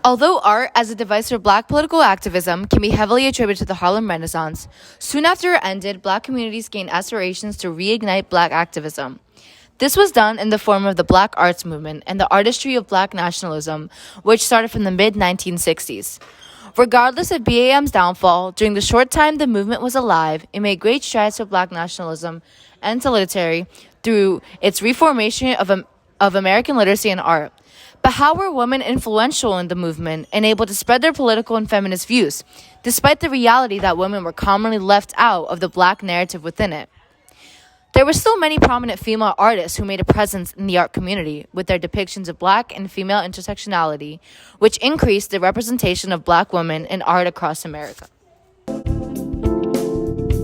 Although art as a device for Black political activism can be heavily attributed to the Harlem Renaissance, soon after it ended, Black communities gained aspirations to reignite Black activism. This was done in the form of the Black arts movement and the artistry of Black nationalism, which started from the mid-1960s. Regardless of BAM's downfall, during the short time the movement was alive, it made great strides for Black nationalism and solidarity through its reformation of American literacy and art. But how were women influential in the movement and able to spread their political and feminist views, despite the reality that women were commonly left out of the Black narrative within it? There were still many prominent female artists who made a presence in the art community with their depictions of Black and female intersectionality, which increased the representation of Black women in art across America.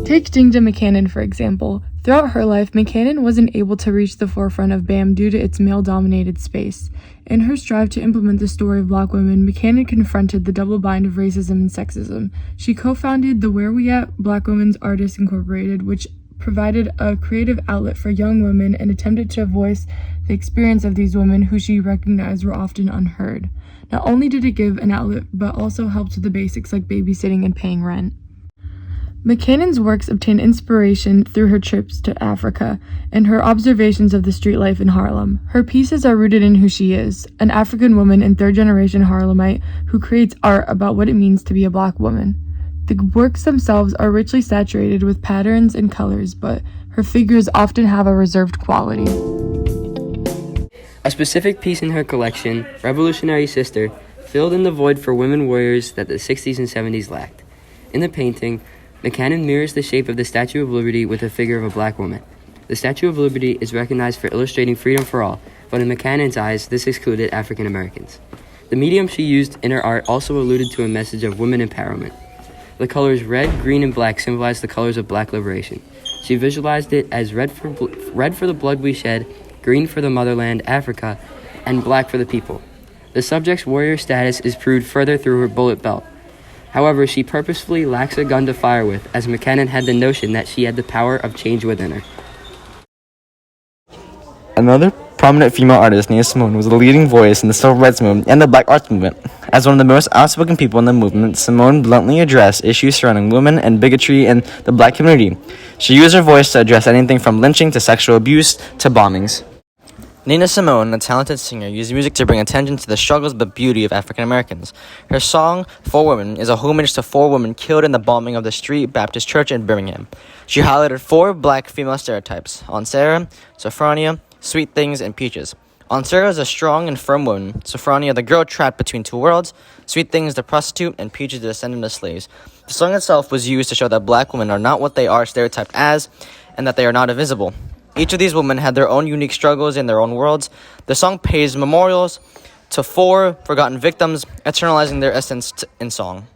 Take Dinga McCannon, for example. Throughout her life, McCannon wasn't able to reach the forefront of BAM due to its male-dominated space. In her strive to implement the story of Black women, McCannon confronted the double bind of racism and sexism. She co-founded the Where We At Black Women's Artists Incorporated, which provided a creative outlet for young women and attempted to voice the experience of these women who she recognized were often unheard. Not only did it give an outlet, but also helped with the basics like babysitting and paying rent. McCannon's works obtained inspiration through her trips to Africa and her observations of the street life in Harlem. Her pieces are rooted in who she is, an African woman and third-generation Harlemite who creates art about what it means to be a Black woman. The works themselves are richly saturated with patterns and colors, but her figures often have a reserved quality. A specific piece in her collection, Revolutionary Sister, filled in the void for women warriors that the 60s and 70s lacked. In the painting, McCannon mirrors the shape of the Statue of Liberty with a figure of a Black woman. The Statue of Liberty is recognized for illustrating freedom for all, but in McCannon's eyes, this excluded African Americans. The medium she used in her art also alluded to a message of women empowerment. The colors red, green, and black symbolize the colors of Black liberation. She visualized it as red for the blood we shed, green for the motherland, Africa, and black for the people. The subject's warrior status is proved further through her bullet belt. However, she purposefully lacks a gun to fire with, as McCannon had the notion that she had the power of change within her. Another prominent female artist, Nina Simone, was a leading voice in the civil rights movement and the Black arts movement. As one of the most outspoken people in the movement, Simone bluntly addressed issues surrounding women and bigotry in the Black community. She used her voice to address anything from lynching to sexual abuse to bombings. Nina Simone, a talented singer, used music to bring attention to the struggles but beauty of African Americans. Her song, For Women, is a homage to 4 women killed in the bombing of the Street Baptist Church in Birmingham. She highlighted 4 Black female stereotypes: Aunt Sarah, Sophronia, Sweet Things, and Peaches. Aunt Sarah is a strong and firm woman, Sophronia the girl trapped between 2 worlds, Sweet Things the prostitute, and Peaches the descendant of slaves. The song itself was used to show that Black women are not what they are stereotyped as, and that they are not invisible. Each of these women had their own unique struggles in their own worlds. The song pays memorials to 4 forgotten victims, eternalizing their essence in song.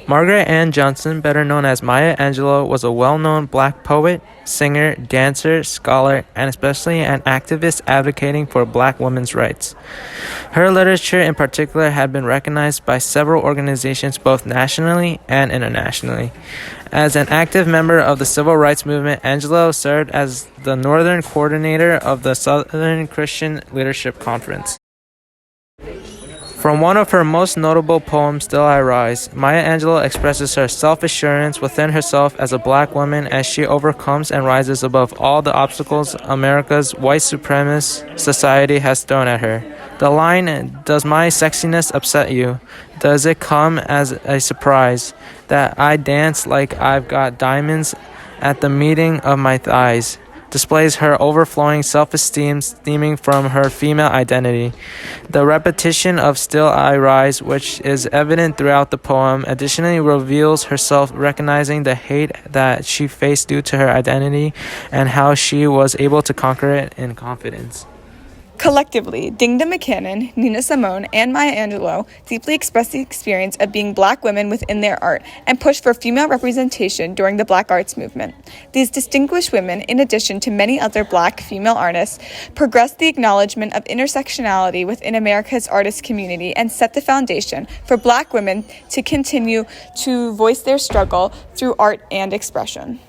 Margaret Ann Johnson, better known as Maya Angelou, was a well-known Black poet, singer, dancer, scholar, and especially an activist advocating for Black women's rights. Her literature in particular had been recognized by several organizations both nationally and internationally. As an active member of the civil rights movement, Angelou served as the Northern Coordinator of the Southern Christian Leadership Conference. From one of her most notable poems, Still I Rise, Maya Angelou expresses her self-assurance within herself as a Black woman as she overcomes and rises above all the obstacles America's white supremacist society has thrown at her. The line, "Does my sexiness upset you? Does it come as a surprise that I dance like I've got diamonds at the meeting of my thighs?" displays her overflowing self-esteem stemming from her female identity. The repetition of Still I Rise, which is evident throughout the poem, additionally reveals herself recognizing the hate that she faced due to her identity and how she was able to conquer it in confidence. Collectively, Dinga McCannon, Nina Simone, and Maya Angelou deeply expressed the experience of being Black women within their art and pushed for female representation during the Black arts movement. These distinguished women, in addition to many other Black female artists, progressed the acknowledgement of intersectionality within America's artist community and set the foundation for Black women to continue to voice their struggle through art and expression.